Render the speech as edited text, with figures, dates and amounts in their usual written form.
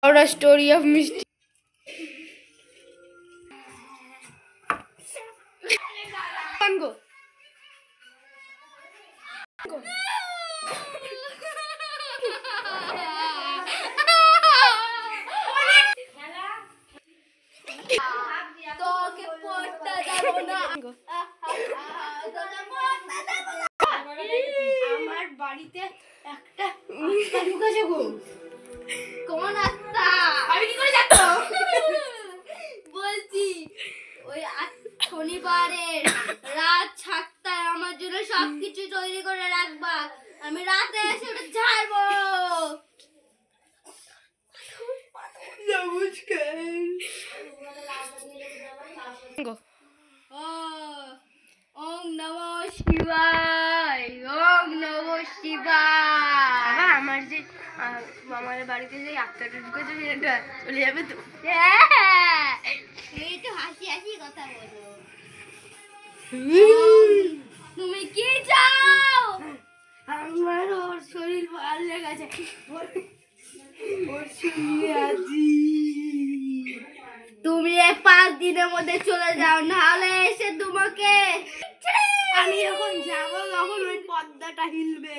or a story of mystery. Go. Go. আমার বাড়িতে একটা আত্মা ঢুকেছে গো। কোন আত্মা? আমি কি করে জানতো? বলছি ওই শনিবারের রাত 7টায় আমার জন্য সবকিছু তৈরি করে রাখবা, আমি রাতে এসে ওটা ঝাড়বো। নমস্কার। ওম নমঃ শিবায়, ওম নমঃ শিবায়। আমার যে আমার বাড়িতে যে আত্মাটা ঢুকেছে সেটা চলে যাবে তো? এই তো হাসি হাসি কথা বলো। তুমি কি চাও? আমার ওর শরীর ভালো লেগেছে, ওর শরীরে আছি। তুমি 5 দিনের মধ্যে চলে যাও, নাহলে এসে তোমাকে আমি যখন যাবো তখন ওই পর্দাটা হিলবে।